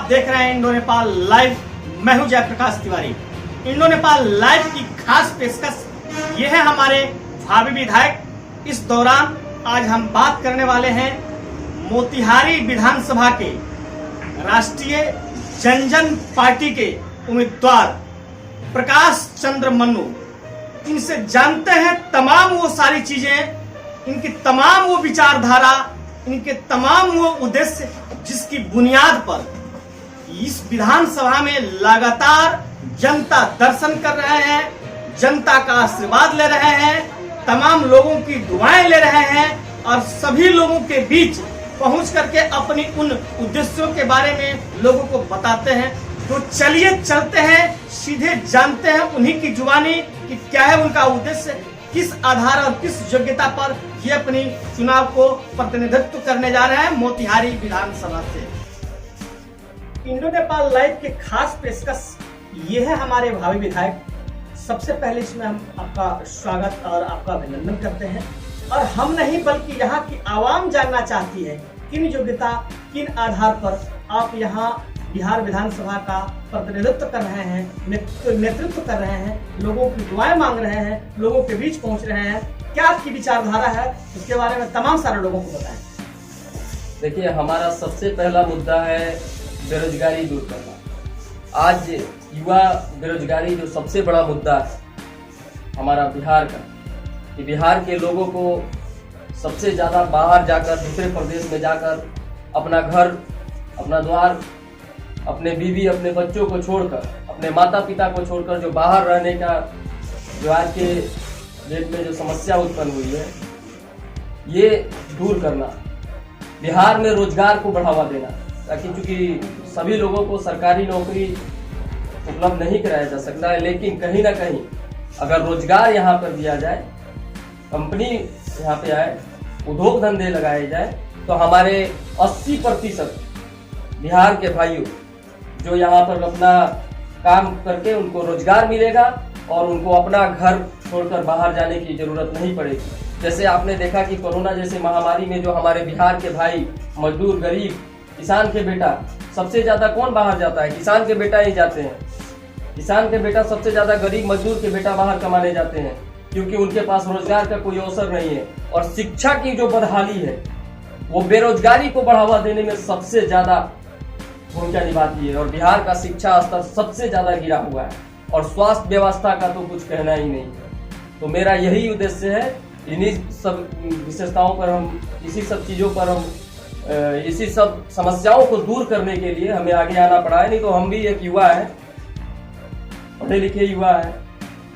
देख रहे हैं इंडो नेपाल लाइव। मैं हूं जयप्रकाश तिवारी। इंडो नेपाल लाइव की खास पेशकश ये है हमारे भावी विधायक। इस दौरान आज हम बात करने वाले हैं मोतिहारी विधानसभा के राष्ट्रीय जनजन पार्टी के उम्मीदवार प्रकाश चंद्र मन्नू। इनसे जानते हैं तमाम वो सारी चीजें, इनकी तमाम वो विचारधारा, इनके तमाम वो उद्देश्य जिसकी बुनियाद पर इस विधानसभा में लगातार जनता दर्शन कर रहे हैं, जनता का आशीर्वाद ले रहे हैं, तमाम लोगों की दुआएं ले रहे हैं और सभी लोगों के बीच पहुंच करके अपनी उन उद्देश्यों के बारे में लोगों को बताते हैं। तो चलिए चलते हैं, सीधे जानते हैं उन्हीं की जुबानी कि क्या है उनका उद्देश्य, किस आधार और किस योग्यता पर ये अपनी चुनाव को प्रतिनिधित्व करने जा रहे हैं मोतिहारी विधानसभा से। इंडो नेपाल लाइव के खास पेशकश ये है हमारे भावी विधायक। सबसे पहले इसमें हम आपका स्वागत और आपका अभिनंदन करते हैं। और हम नहीं बल्कि यहाँ की आवाम जानना चाहती है किन योग्यता, किन आधार पर आप यहाँ बिहार विधानसभा का प्रतिनिधित्व कर रहे हैं, नेतृत्व कर रहे हैं, लोगों की दुआएं मांग रहे हैं, लोगों के बीच पहुंच रहे हैं। क्या आपकी विचारधारा है, इसके बारे में तमाम सारे लोगों को बताएं। देखिए, हमारा सबसे पहला मुद्दा है बेरोजगारी दूर करना। आज युवा बेरोजगारी जो सबसे बड़ा मुद्दा है हमारा बिहार का, कि बिहार के लोगों को सबसे ज्यादा बाहर जाकर, दूसरे प्रदेश में जाकर अपना घर, अपना द्वार, अपने बीवी, अपने बच्चों को छोड़कर, अपने माता पिता को छोड़कर जो बाहर रहने का जो आज के डेट में जो समस्या उत्पन्न हुई है, ये दूर करना। बिहार में रोजगार को बढ़ावा देना, ताकि चूंकि सभी लोगों को सरकारी नौकरी उपलब्ध नहीं कराया जा सकता है, लेकिन कहीं ना कहीं अगर रोजगार यहाँ पर दिया जाए, कंपनी यहाँ पे आए, उद्योग धंधे लगाए जाए, तो हमारे 80% बिहार के भाइयों जो यहाँ पर अपना काम करके उनको रोजगार मिलेगा और उनको अपना घर छोड़कर बाहर जाने की जरूरत नहीं पड़ेगी। जैसे आपने देखा कि कोरोना जैसे महामारी में जो हमारे बिहार के भाई, मजदूर, गरीब, किसान के बेटा, सबसे ज्यादा कौन बाहर जाता है? किसान के बेटा ही जाते हैं। किसान के बेटा सबसे ज्यादा, गरीब मजदूर के बेटा बाहर कमाने जाते हैं, क्योंकि उनके पास रोजगार का कोई अवसर नहीं है। और शिक्षा की जो बदहाली है वो बेरोजगारी को बढ़ावा देने में सबसे ज्यादा भूमिका निभाती है। और बिहार का शिक्षा स्तर सबसे ज्यादा गिरा हुआ है और स्वास्थ्य व्यवस्था का तो कुछ कहना ही नहीं है। तो मेरा यही उद्देश्य है, इन्हीं सब विशेषताओं पर हम, इसी सब चीजों पर हम, इसी सब समस्याओं को दूर करने के लिए हमें आगे आना पड़ा है। नहीं तो हम भी एक युवा है, पढ़े लिखे युवा है,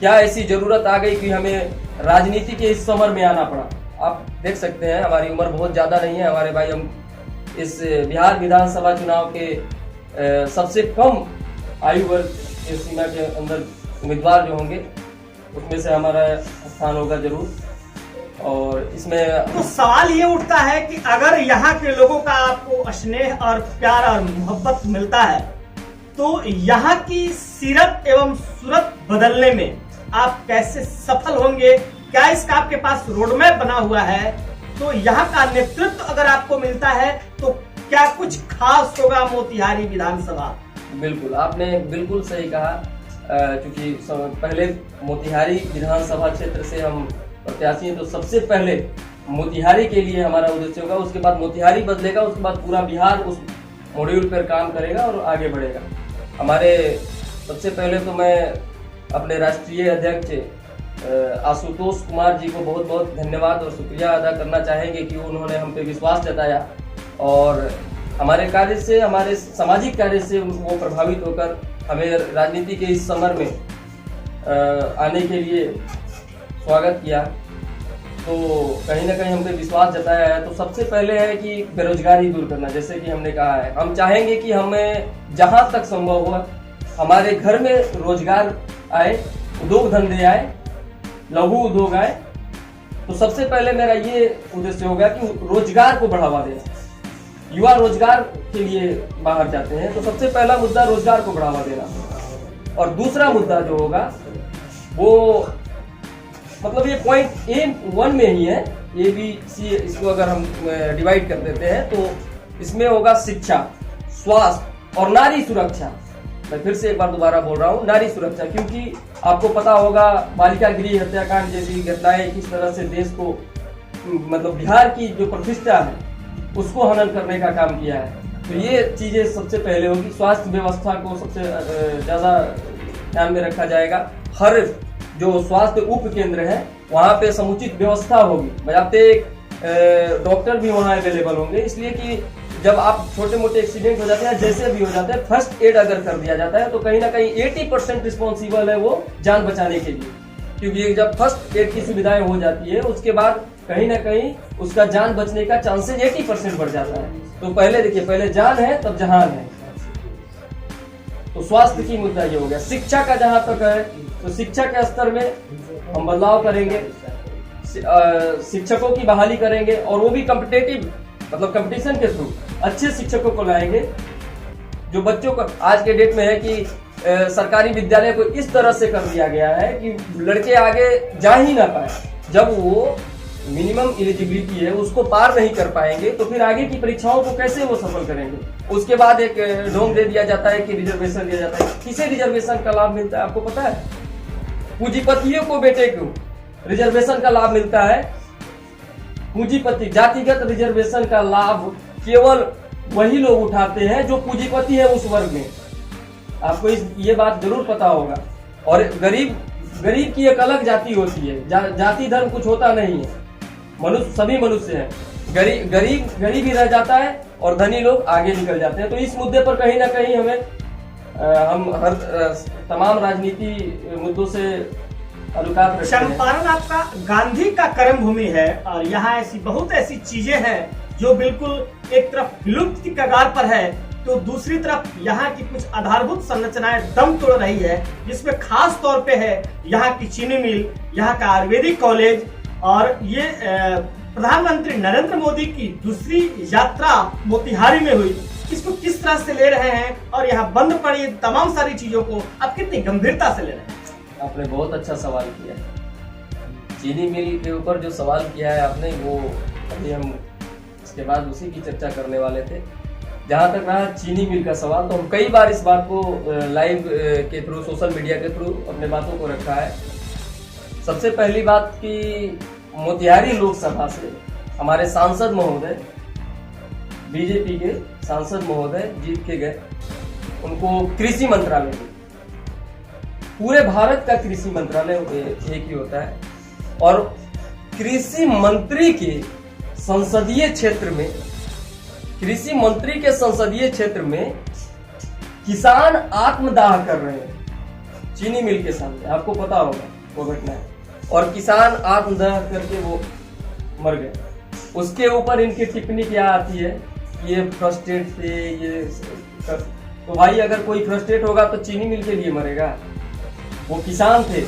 क्या ऐसी जरूरत आ गई कि हमें राजनीति के इस समर में आना पड़ा? आप देख सकते हैं हमारी उम्र बहुत ज्यादा नहीं है हमारे भाई। हम इस बिहार विधानसभा चुनाव के सबसे कम आयु वर्ग के सीमा के अंदर उम्मीदवार जो होंगे उसमें से हमारा स्थान होगा जरूर। और इसमें तो सवाल ये उठता है कि अगर यहाँ के लोगों का आपको स्नेह और प्यार और मोहब्बत मिलता है, तो यहाँ की सीरत एवं सूरत बदलने में आप कैसे सफल होंगे? क्या इसका आपके पास रोडमैप बना हुआ है? तो यहाँ का नेतृत्व अगर आपको मिलता है तो क्या कुछ खास होगा मोतिहारी विधानसभा? बिल्कुल, आपने बिल्कुल सही कहा। क्योंकि पहले मोतिहारी विधानसभा क्षेत्र से हम प्रत्याशी हैं, तो सबसे पहले मोतिहारी के लिए हमारा उद्देश्य होगा। उसके बाद मोतिहारी बदलेगा, उसके बाद पूरा बिहार उस मॉड्यूल पर काम करेगा और आगे बढ़ेगा। हमारे सबसे पहले तो मैं अपने राष्ट्रीय अध्यक्ष आशुतोष कुमार जी को बहुत बहुत धन्यवाद और शुक्रिया अदा करना चाहेंगे कि उन्होंने हम पे विश्वास जताया और हमारे कार्य से, हमारे सामाजिक कार्य से वो प्रभावित होकर हमें राजनीति के इस समर में आने के लिए स्वागत किया। तो कहीं ना कहीं हम पे विश्वास जताया है। तो सबसे पहले है कि बेरोजगारी दूर करना। जैसे कि हमने कहा है, हम चाहेंगे कि हमें जहां तक संभव हो हमारे घर में रोजगार आए, उद्योग धंधे आए, लघु उद्योग आए। तो सबसे पहले मेरा ये उद्देश्य होगा कि रोजगार को बढ़ावा देना। युवा रोजगार के लिए बाहर जाते हैं, तो सबसे पहला मुद्दा रोजगार को बढ़ावा देना। और दूसरा मुद्दा जो होगा वो, मतलब ये पॉइंट A1 में ही है, ABC इसको अगर हम डिवाइड कर देते हैं तो इसमें होगा शिक्षा, स्वास्थ्य, और नारी सुरक्षा, मैं फिर से एक बार दोबारा बोल रहा हूँ, नारी सुरक्षा, क्योंकि आपको पता होगा बालिका गृह हत्याकांड जैसी घटनाएं किस तरह से देश को, मतलब बिहार की जो प्रतिष्ठा है उसको हनन करने का काम किया है। तो ये चीजें सबसे पहले होगी। स्वास्थ्य व्यवस्था को सबसे ज्यादा ध्यान में रखा जाएगा। हर जो स्वास्थ्य उप केंद्र है वहाँ पे समुचित व्यवस्था होगी, बजाते डॉक्टर भी वहाँ अवेलेबल होंगे, इसलिए कि जब आप छोटे मोटे एक्सीडेंट हो जाते हैं, जैसे भी हो जाते हैं, फर्स्ट एड अगर कर दिया जाता है तो कहीं ना कहीं 80% रिस्पॉन्सिबल है वो जान बचाने के लिए, क्योंकि जब फर्स्ट एड की सुविधाएं हो जाती है उसके बाद कहीं ना कहीं उसका जान बचने का चांसेस 80% बढ़ जाता है। तो पहले देखिए, पहले जान है तब जहान है। तो स्वास्थ्य की मुद्दा ये हो गया। शिक्षा का जहां तक है तो शिक्षा के स्तर में हम बदलाव करेंगे, शिक्षकों की बहाली करेंगे और वो भी कॉम्पिटेटिव, मतलब कंपटीशन के थ्रू अच्छे शिक्षकों को लाएंगे। जो बच्चों को आज के डेट में है कि सरकारी विद्यालय को इस तरह से कर दिया गया है कि लड़के आगे जा ही ना पाए, जब वो मिनिमम एलिजिबिलिटी है उसको पार नहीं कर पाएंगे तो फिर आगे की परीक्षाओं को कैसे वो सफल करेंगे। उसके बाद एक ढोंग दे दिया जाता है कि रिजर्वेशन दिया जाता है। किसे रिजर्वेशन का लाभ मिलता है आपको पता है? पूंजीपतियों को बेटे को रिजर्वेशन का लाभ मिलता है। पूंजीपति, जातिगत रिजर्वेशन का लाभ केवल वही लोग उठाते हैं जो पूंजीपति है उस वर्ग में। आपको ये बात जरूर पता होगा। और गरीब की एक अलग जाति होती है, जाति धर्म कुछ होता नहीं है, मनुष्य सभी मनुष्य हैं। गरीब ही रह जाता है और धनी लोग आगे निकल जाते हैं। तो इस मुद्दे पर कहीं ना कहीं हम हर तमाम राजनीति मुद्दों से ताल्लुकात रखते हैं। चंपारण आपका गांधी का कर्म भूमि है और यहाँ ऐसी बहुत ऐसी चीजें हैं जो बिल्कुल एक तरफ विलुप्त की कगार पर है, तो दूसरी तरफ यहाँ की कुछ आधारभूत संरचनाएं दम तोड़ रही है, जिसमें खास तौर पे है यहाँ की चीनी मिल, यहाँ का आयुर्वेदिक कॉलेज और ये प्रधानमंत्री नरेंद्र मोदी की दूसरी यात्रा मोतिहारी में हुई। इसको किस तरह से ले रहे हैं और यहाँ बंद पड़ी तमाम सारी चीजों को आप कितनी गंभीरता से ले रहे हैं? आपने बहुत अच्छा सवाल किया है। चीनी मिल के ऊपर जो सवाल किया है आपने, वो अभी हम इसके बाद उसी की चर्चा करने वाले थे। जहाँ तक रहा चीनी मिल का सवाल, तो हम कई बार इस बात को लाइव के थ्रू, सोशल मीडिया के थ्रू अपने बातों को रखा है। सबसे पहली बात कि मोतिहारी लोकसभा से हमारे सांसद महोदय, बीजेपी के सांसद महोदय जीत के गए, उनको कृषि मंत्रालय, पूरे भारत का कृषि मंत्रालय एक ही होता है, और कृषि मंत्री के संसदीय क्षेत्र में, कृषि मंत्री के संसदीय क्षेत्र में किसान आत्मदाह कर रहे हैं चीनी मिल के सामने। आपको पता होगा वो घटना है। और किसान आत्मदाह करके वो मर गए। उसके ऊपर इनकी टिप्पणी क्या आती है, ये फ्रस्ट्रेट थे, ये तो भाई अगर कोई फ्रस्ट्रेट होगा तो चीनी मिल के लिए मरेगा, वो किसान थे।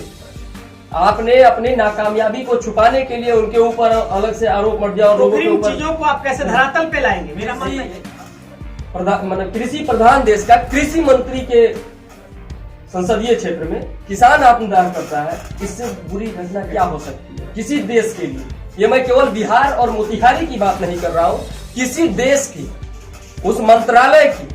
आपने अपनी नाकामयाबी को छुपाने के लिए उनके ऊपर अलग से आरोप मत जाओ। लोगों के ऊपर चीजों को आप कैसे धरातल पे लाएंगे? मेरा मानना है मतलब कृषि प्रधान देश का कृषि मंत्री के संसदीय क्षेत्र में किसान आत्मदाह करता है, इससे बुरी घटना क्या हो सकती है किसी देश के लिए? ये मैं केवल बिहार और मोतिहारी की बात नहीं कर रहा हूँ, किसी देश की, उस मंत्रालय की,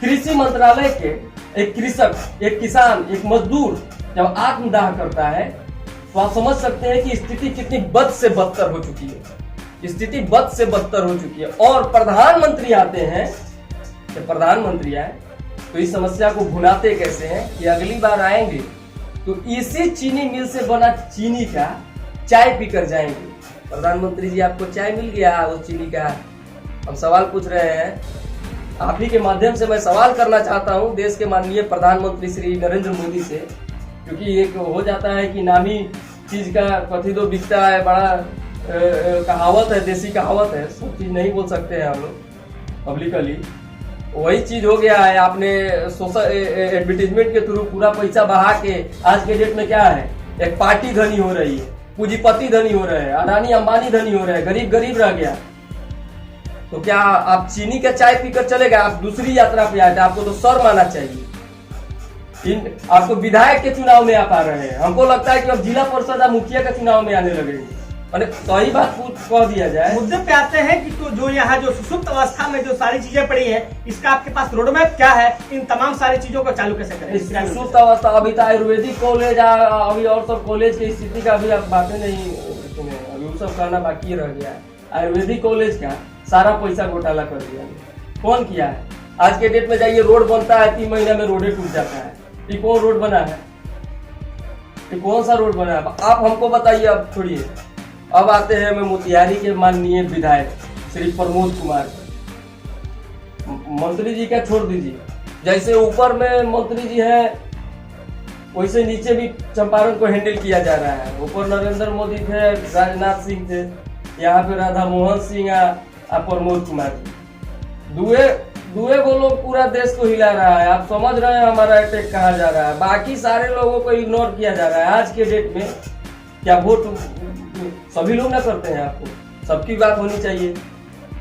कृषि मंत्रालय के एक कृषक, एक किसान, एक मजदूर जब आत्मदाह करता है तो आप समझ सकते हैं कि स्थिति कितनी बद से बदतर हो चुकी है। स्थिति बद से बदतर हो चुकी है। और प्रधानमंत्री आते हैं, जब प्रधानमंत्री आए तो इस समस्या को भुनाते कैसे हैं कि अगली बार आएंगे तो इसी चीनी मिल से बना चीनी का चाय पीकर जाएंगे। प्रधानमंत्री जी आपको चाय मिल गया उस चीनी का? हम सवाल पूछ रहे हैं, आप ही के माध्यम से मैं सवाल करना चाहता हूं देश के माननीय प्रधानमंत्री श्री नरेंद्र मोदी से, क्योंकि एक हो जाता है कि नामी चीज का कथी दो बिकता है, बड़ा कहावत है, देसी कहावत है, सब चीज नहीं बोल सकते हैं हम लोग पब्लिकली। वही चीज हो गया है। आपने सोशल एडवर्टीजमेंट के थ्रू पूरा पैसा बहा के आज के डेट में क्या है, एक पार्टी धनी हो रही है, पूंजीपति धनी हो रहे हैं, अडानी अंबानी धनी हो रहे हैं, गरीब गरीब रह गया। तो क्या आप चीनी का चाय पीकर चले गए? आप दूसरी यात्रा पे आए थे, आपको तो शर्म आना चाहिए। आपको विधायक के चुनाव में आप आ रहे हैं, हमको लगता है कि अब जिला परिषद या मुखिया का चुनाव में आने लगेंगे। मैंने सही बात कह दिया जाए। मुद्दे पे आते हैं कि तो जो यहाँ जो सुसुप्त अवस्था में जो सारी चीजें पड़ी है, इसका आपके पास रोड मैप क्या है? इन तमाम सारी चीजों को चालू कैसे करें? सुसुप्त अवस्था अभी तो आयुर्वेदिक कॉलेज अभी और सब कॉलेज की स्थिति का अभी आप बातें नहीं सुने, अभी वो सब करना बाकी रह गया है। आयुर्वेदिक कॉलेज का सारा पैसा घोटाला कर दिया, कौन किया है? आज के डेट में जाइए, रोड बनता है 3 महीना में रोडे टूट जाता है। ये कौन रोड बना है? ये कौन सा रोड बना है? आप हमको बताइए। अब छोड़िए, अब आते हैं मैं मोतिहारी के माननीय विधायक श्री प्रमोद कुमार, मंत्री जी का छोड़ दीजिए। जैसे ऊपर में मंत्री जी हैं, वैसे नीचे भी चंपारण को हैंडल किया जा रहा है। ऊपर नरेंद्र मोदी थे, राजनाथ सिंह थे, यहाँ पे राधा मोहन सिंह और प्रमोद कुमार जी। दुए वो लोग पूरा देश को हिला रहा है। आप समझ रहे हैं हमारा अटैक कहाँ जा रहा है। बाकी सारे लोगों को इग्नोर किया जा रहा है। आज के डेट में क्या वोट सभी लोग ना करते हैं? आपको सबकी बात होनी चाहिए।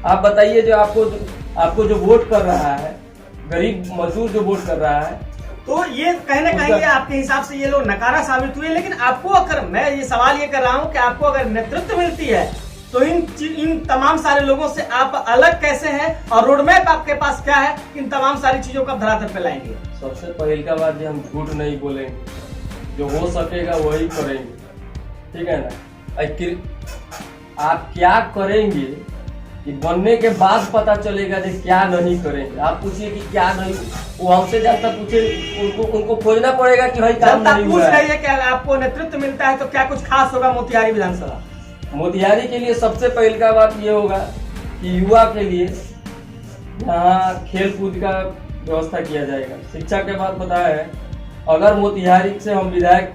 आप बताइए, जो आपको जो वोट कर रहा है, गरीब मजदूर जो वोट कर रहा है, तो ये कहीं ना कहीं आपके हिसाब से ये लोग नकारा साबित हुए। लेकिन आपको अगर मैं ये सवाल ये कर रहा हूँ कि आपको अगर नेतृत्व मिलती है तो इन तमाम सारे लोगों से आप अलग कैसे हैं और रोड मैप आपके पास क्या है? इन तमाम सारी चीजों का धरातल पे लाएंगे। सबसे पहले का बात, हम झूठ नहीं बोलेंगे, जो हो सकेगा वही करेंगे, ठीक है ना? आप क्या करेंगे कि बनने के बाद पता चलेगा कि क्या नहीं करेंगे। आप पूछिए कि क्या नहीं, वो हमसे ज्यादा पूछे, उनको खोजना पड़ेगा कि भाई काम नहीं हुआ है। पूछ रही है कि आपको नेतृत्व मिलता है तो क्या कुछ खास होगा मोतिहारी विधानसभा? मोतिहारी के लिए सबसे पहले का बात ये होगा कि युवा के लिए यहाँ खेल कूद का व्यवस्था किया जाएगा। शिक्षा के बाद बताया है, अगर मोतिहारी से हम विधायक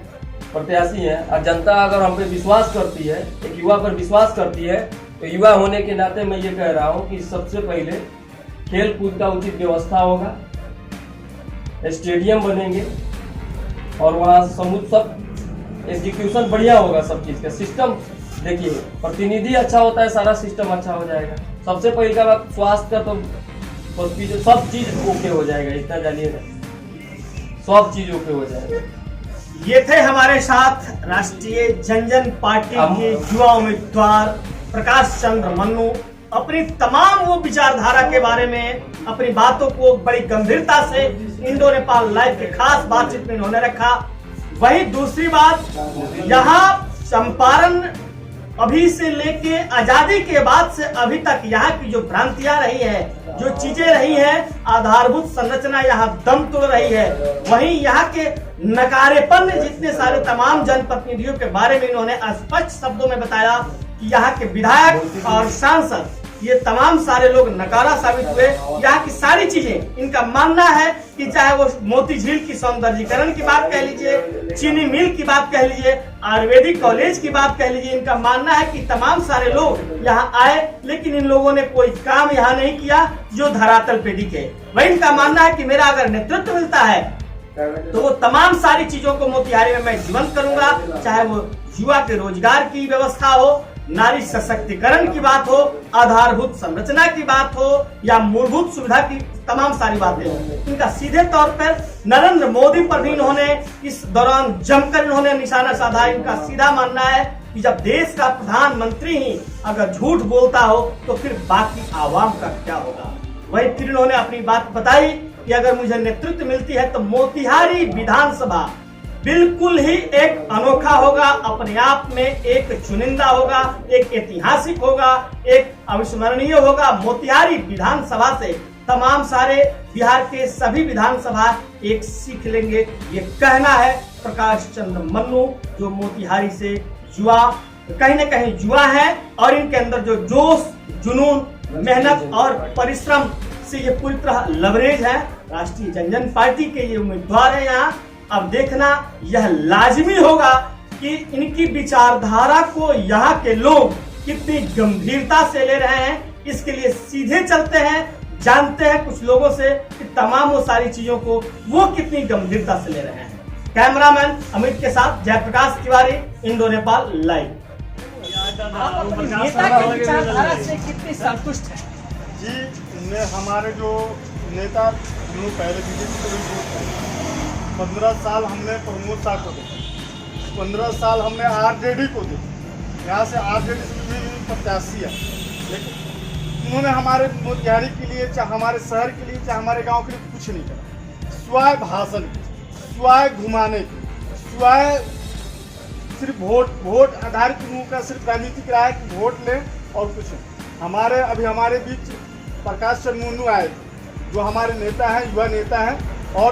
प्रत्याशी हैं और जनता अगर हम पे विश्वास करती है, एक युवा पर विश्वास करती है, तो युवा होने के नाते मैं ये कह रहा हूँ कि सबसे पहले खेल कूद का उचित व्यवस्था होगा, स्टेडियम बनेंगे और वहाँ सब एग्जीक्यूशन बढ़िया होगा। सब चीज का सिस्टम देखिए, प्रतिनिधि अच्छा होता है, सारा सिस्टम अच्छा हो जाएगा। सबसे पहले का बात स्वास्थ्य का, तो सब चीज ओके हो जाएगा। इतना जानिए ना, सब चीज ओके हो जाएगा। ये थे हमारे साथ राष्ट्रीय जनजन पार्टी के युवा उम्मीदवार प्रकाश चंद्र मन्नू। अपनी तमाम वो विचारधारा के बारे में, अपनी बातों को बड़ी गंभीरता से इंडो नेपाल लाइव के खास बातचीत में इन्होंने रखा। वही दूसरी बात, यहाँ चंपारण अभी से लेके आजादी के बाद से अभी तक यहाँ की जो भ्रांतियां रही है, जो चीजें रही हैं, आधारभूत संरचना यहाँ दम तोड़ रही है। वहीं यहाँ के नकारेपन जितने सारे तमाम जनप्रतिनिधियों के बारे में इन्होंने स्पष्ट शब्दों में बताया कि यहाँ के विधायक और सांसद ये तमाम सारे लोग नकारा साबित हुए। यहाँ की सारी चीजें, इनका मानना है कि चाहे वो मोती झील की सौंदर्यीकरण की बात कह लीजिए, चीनी मिल की बात कह लीजिए, आयुर्वेदिक कॉलेज की बात कह लीजिए, इनका मानना है कि तमाम सारे लोग यहाँ आए लेकिन इन लोगों ने कोई काम यहाँ नहीं किया जो धरातल पे दिखे। वही इनका मानना है कि मेरा अगर नेतृत्व मिलता है तो वो तमाम सारी चीजों को मोतिहारी में मैं जीवंत करूंगा, चाहे वो युवा के रोजगार की व्यवस्था हो, नारी सशक्तिकरण की बात हो, आधारभूत संरचना की बात हो या मूलभूत सुविधा की तमाम सारी बातें हो। इनका सीधे तौर पर नरेंद्र मोदी पर भी इन्होंने इस दौरान जमकर इन्होंने निशाना साधा। इनका सीधा मानना है कि जब देश का प्रधानमंत्री ही अगर झूठ बोलता हो तो फिर बाकी आवाम का क्या होगा। वही फिर इन्होंने अपनी बात बताई कि अगर मुझे नेतृत्व मिलती है तो मोतिहारी विधानसभा बिल्कुल ही एक अनोखा होगा, अपने आप में एक चुनिंदा होगा, एक ऐतिहासिक होगा, एक अविस्मरणीय होगा। मोतिहारी विधानसभा से तमाम सारे बिहार के सभी विधानसभा एक सीख लेंगे, ये कहना है प्रकाश चंद्र मन्नू, जो मोतिहारी से युवा कहीं न कहीं युवा है और इनके अंदर जो जोश, जुनून, मेहनत और परिश्रम से ये पूरी तरह लवरेज है। राष्ट्रीय जनजन पार्टी के ये उम्मीदवार है यहाँ। अब देखना यह लाजमी होगा कि इनकी विचारधारा को यहाँ के लोग कितनी गंभीरता से ले रहे हैं। इसके लिए सीधे चलते हैं, जानते हैं कुछ लोगों से कि तमाम वो सारी चीजों को वो कितनी गंभीरता से ले रहे हैं। कैमरामैन अमित के साथ जयप्रकाश तिवारी, इंडो नेपाल लाइव। नेता की विचारधारा से कितनी संतुष्ट है? जी, मैं हमारे जो नेता पहले बीजेपी को भी वोट किया, 15 साल हमने प्रमोद साहब को दिया, 15 साल हमने आरजेडी को दिया, यहाँ से आरजेडी से भी प्रत्याशी है, लेकिन उन्होंने हमारे मोतिहारी के लिए, चाहे हमारे शहर के लिए, चाहे हमारे गांव के लिए कुछ नहीं करा। सिवाय भाषण की, सिवाय घुमाने की, सिवाय सिर्फ वोट आधारित लोगों का सिर्फ राजनीतिक रहा है कि वोट लें और कुछ नहीं। अभी हमारे बीच प्रकाश चंद्र मुर्मू आए, जो हमारे नेता हैं, युवा नेता हैं और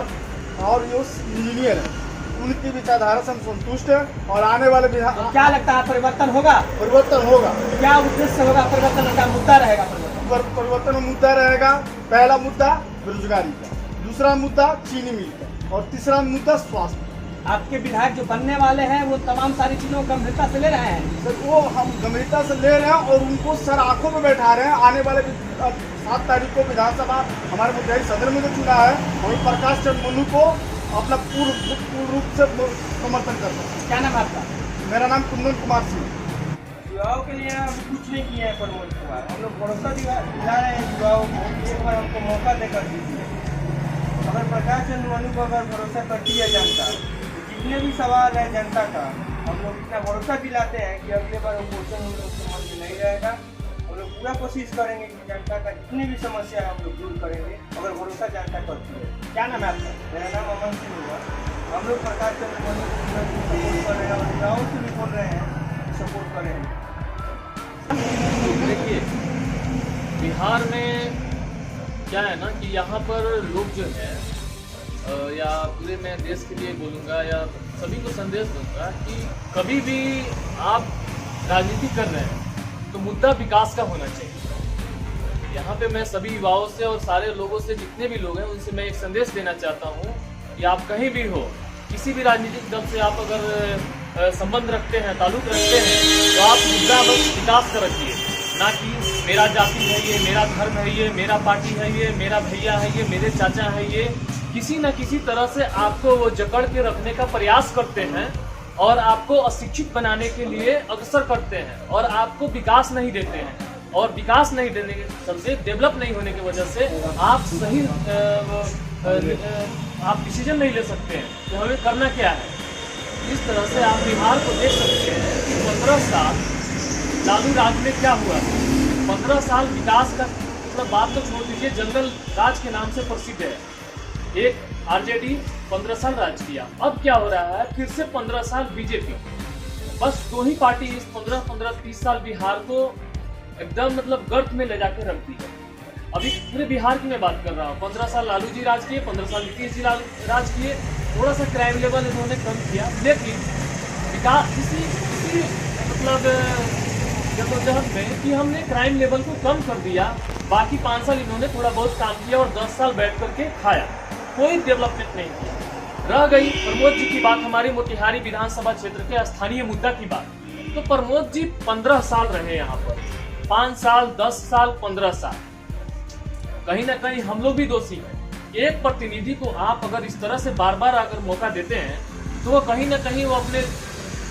ये इंजीनियर है। उनकी विचारधारा से हम संतुष्ट हैं और आने वाले तो क्या लगता है परिवर्तन होगा? परिवर्तन होगा। क्या उद्देश्य होगा परिवर्तन का? मुद्दा रहेगा परिवर्तन मुद्दा रहेगा। पहला मुद्दा बेरोजगारी का, दूसरा मुद्दा चीनी मिल का और तीसरा मुद्दा स्वास्थ्य। आपके विधायक जो बनने वाले हैं वो तमाम सारी चीजों को गंभीरता से ले रहे हैं। सर वो हम गंभीरता से ले रहे हैं और उनको सर आंखों में बैठा रहे हैं। आने वाले 7 तारीख को विधानसभा हमारे मोतिहारी सदर में जो चुना है, वही प्रकाश चंद्र मुर्मू को अपना पूर्ण रूप से समर्थन करता है। क्या नाम है आपका? मेरा नाम कुंदन कुमार सिंह। युवाओं के लिए हम कुछ नहीं किए हैं प्रमोद कुमार। हम लोग भरोसा दिला रहे हैं युवाओं को, एक बार हमको मौका देकर दीजिए। अगर प्रकाश चंद्र मुर्मू को अगर भरोसा करती है जनता, जितने भी सवाल है जनता का, हम लोग इतना भरोसा दिलाते हैं कि अगले बार अपोजिशन हम लोग के मन में नहीं रहेगा। हम लोग पूरा कोशिश करेंगे कि जनता का जितनी भी समस्या है हम लोग दूर करेंगे, अगर भरोसा जनता करती है। क्या नाम है आपका? मेरा नाम अमन सिंह हुआ। हम लोग प्रकाश चंद्र मुर्मू को सपोर्ट कर रहे हैं और युवाओं से भी बोल रहे हैं सपोर्ट कर रहे हैं। देखिए, बिहार में क्या है ना कि यहाँ पर लोग जो है या पूरे मैं देश के लिए बोलूँगा या सभी को संदेश दूंगा कि कभी भी आप राजनीति कर रहे हैं तो मुद्दा विकास का होना चाहिए। यहाँ पे मैं सभी युवाओं से और सारे लोगों से, जितने भी लोग हैं, उनसे मैं एक संदेश देना चाहता हूँ कि आप कहीं भी हो, किसी भी राजनीतिक दल से आप अगर संबंध रखते हैं, ताल्लुक रखते हैं, तो आप मुद्दा बस विकास का रखिए, ना कि मेरा जाति है ये, मेरा धर्म है ये, मेरा पार्टी है ये, मेरा भैया है ये, मेरे चाचा है ये। किसी न किसी तरह से आपको वो जकड़ के रखने का प्रयास करते हैं और आपको अशिक्षित बनाने के लिए अग्रसर करते हैं और आपको विकास नहीं देते हैं। और विकास नहीं देने के चलते, डेवलप नहीं होने की वजह से आप सही आप डिसीजन नहीं ले सकते हैं। तो हमें करना क्या है? इस तरह से आप बिहार को देख सकते हैं कि 15 साल लालू राज में क्या हुआ। 15 साल विकास का मतलब बात तो छोड़ दीजिए, जंगल राज के नाम से प्रसिद्ध है। एक आरजेडी 15 साल राज किया, अब क्या हो रहा है? फिर से 15 साल बीजेपी। बस 2 ही पार्टी इस 15-30 साल बिहार को एकदम मतलब गर्त में ले जाके रख दी है। अभी पूरे बिहार की मैं बात कर रहा हूँ। 15 साल लालू जी राज किए, 15 साल नीतीश जी राज किए। थोड़ा सा क्राइम लेवल इन्होंने कम किया, लेकिन विकास इसी मतलब जदोजहद में कि हमने क्राइम लेवल को कम कर दिया। बाकी 5 साल इन्होंने थोड़ा बहुत काम किया और 10 साल बैठ करके खाया, कोई डेवलपमेंट नहीं किया। रह गई प्रमोद जी की बात, हमारी मोतिहारी विधानसभा क्षेत्र के स्थानीय मुद्दा की बात। तो प्रमोद जी 15 साल रहे यहाँ पर, 5 साल, 10 साल, 15 साल। कहीं ना कहीं हम लोग भी दोषी हैं। एक प्रतिनिधि को आप अगर इस तरह से बार बार अगर मौका देते हैं तो वो कहीं ना कहीं वो अपने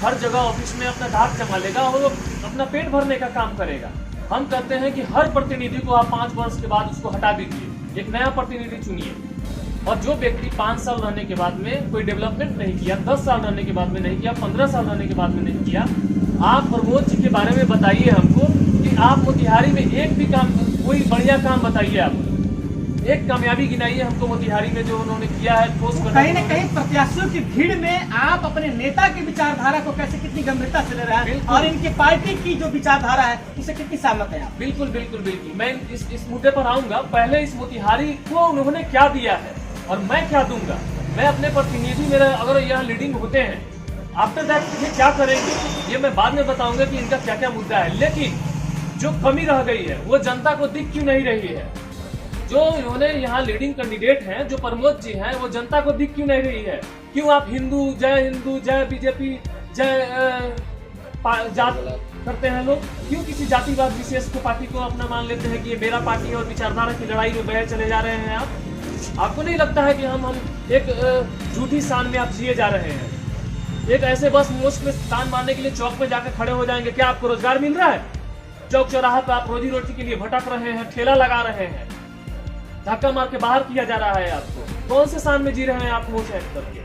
हर जगह ऑफिस में अपना धाक जमा लेगा और वो अपना पेट भरने का काम करेगा। हम कहते हैं कि हर प्रतिनिधि को आप 5 वर्ष के बाद उसको हटा दीजिए, एक नया प्रतिनिधि चुनिए। और जो व्यक्ति 5 साल रहने के बाद में कोई डेवलपमेंट नहीं किया, 10 साल रहने के बाद में नहीं किया, 15 साल रहने के बाद में नहीं किया, आप प्रमोद जी के बारे में बताइए हमको कि आप मोतिहारी में एक भी काम, कोई बढ़िया काम बताइए। आप एक कामयाबी गिनाइए हमको मोतिहारी में जो उन्होंने किया है। कहीं न कहीं प्रत्याशियों की भीड़ में आप अपने नेता की विचारधारा को कैसे कितनी गंभीरता से ले रहे हैं और इनकी पार्टी की जो विचारधारा है उससे कितनी सहमत है आप? बिल्कुल बिल्कुल बिल्कुल, मैं इस मुद्दे पर आऊंगा। पहले इस मोतिहारी को उन्होंने क्या दिया है और मैं क्या दूंगा। मैं अपने प्रतिनिधि, मेरा अगर यह लीडिंग होते हैं, आफ्टर दैट ये क्या करेंगे ये मैं बाद में बताऊंगा कि इनका क्या क्या मुद्दा है। लेकिन जो कमी रह गई है वो जनता को दिख क्यों नहीं रही है? जो इन्होंने यहाँ लीडिंग कैंडिडेट हैं, जो प्रमोद जी हैं, वो जनता को दिख क्यों नहीं रही है? क्यों आप हिंदू, जय बीजेपी, जय जात करते हैं लोग? क्यों किसी जातिवाद विशेष को पार्टी को अपना मान लेते हैं कि ये मेरा पार्टी है और विचारधारा की लड़ाई में बहे चले जा रहे हैं आप? आपको नहीं लगता है कि हम एक झूठी शान में आप जिए जा रहे हैं? एक ऐसे बस मुश्क में तान मारने के लिए चौक में जाकर खड़े हो जाएंगे। क्या आपको रोजगार मिल रहा है? चौक चौराहा पे आप रोजी रोटी के लिए भटक रहे हैं, ठेला लगा रहे हैं, धक्का मार के बाहर किया जा रहा है आपको। कौन से शान में जी रहे हैं आप मुंह से करके?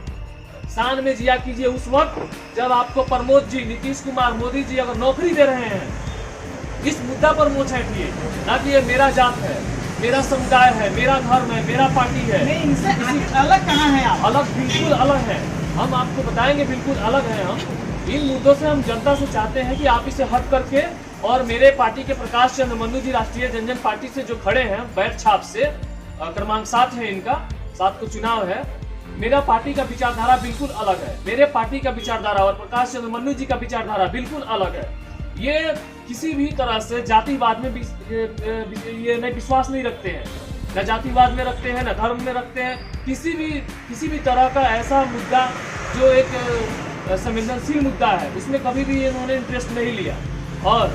शान में जिया कीजिए उस वक्त जब आपको प्रमोद जी, नीतीश कुमार, मोदी जी अगर नौकरी दे रहे हैं। इस मुद्दा पर मुंह छेकिए, ना कि ये मेरा जात है, मेरा समुदाय है, मेरा धर्म है, मेरा पार्टी है। नहीं, इनसे अलग कहाँ है आप? अलग, बिल्कुल अलग है। हम आपको बताएंगे, बिल्कुल अलग है। हम इन मुद्दों से हम जनता से चाहते हैं कि आप इसे हट करके, और मेरे पार्टी के प्रकाश चंद्र मन्नू जी राष्ट्रीय जनजन पार्टी से जो खड़े हैं बैठ छाप से, क्रमांक 7 है इनका, 7 को चुनाव है। मेरा पार्टी का विचारधारा बिल्कुल अलग है। मेरे पार्टी का विचारधारा और प्रकाश चंद्र मन्नू जी का विचारधारा बिल्कुल अलग है। ये किसी भी तरह से जातिवाद में ये नहीं, विश्वास नहीं रखते हैं, न जातिवाद में रखते हैं, न धर्म में रखते हैं। किसी भी तरह का ऐसा मुद्दा जो एक संवेदनशील मुद्दा है उसमें कभी भी इन्होंने इंटरेस्ट नहीं लिया। और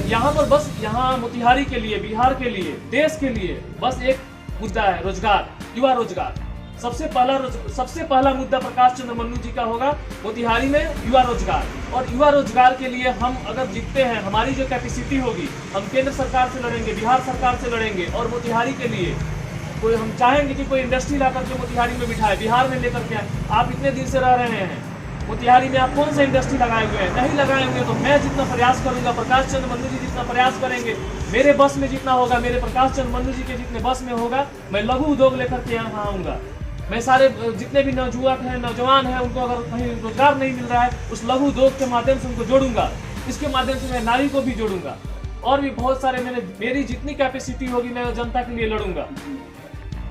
यहाँ पर बस, यहाँ मोतिहारी के लिए, बिहार के लिए, देश के लिए बस एक मुद्दा है, रोजगार, युवा रोजगार। सबसे पहला मुद्दा प्रकाश चंद्र मन्नू जी का होगा मोतिहारी में युवा रोजगार। और युवा रोजगार के लिए हम अगर जीतते हैं, हमारी जो कैपेसिटी होगी, हम केंद्र सरकार से लड़ेंगे, बिहार सरकार से लड़ेंगे। और मोतिहारी के लिए कोई, हम चाहेंगे कि कोई इंडस्ट्री ला करके मोतिहारी में बिठाए, बिहार में लेकर के आए। आप इतने दिन से रह रहे हैं मोतिहारी में, आप कौन सा इंडस्ट्री लगाए हुए हैं? नहीं लगाए हुए। तो मैं जितना प्रयास करूंगा, प्रकाश चंद्र मन्नू जी जितना प्रयास करेंगे, मेरे बस में जितना होगा, मेरे प्रकाश चंद्र मन्नू जी के जितने बस में होगा, मैं लघु उद्योग लेकर के यहाँ आऊँगा। मैं सारे जितने भी नौजवान हैं उनको अगर कहीं रोजगार नहीं मिल रहा है, उस लघु उद्योग के माध्यम से उनको जोड़ूंगा। इसके माध्यम से मैं नारी को भी जोड़ूंगा, और भी बहुत सारे मेरी जितनी कैपेसिटी होगी मैं जनता के लिए लड़ूंगा।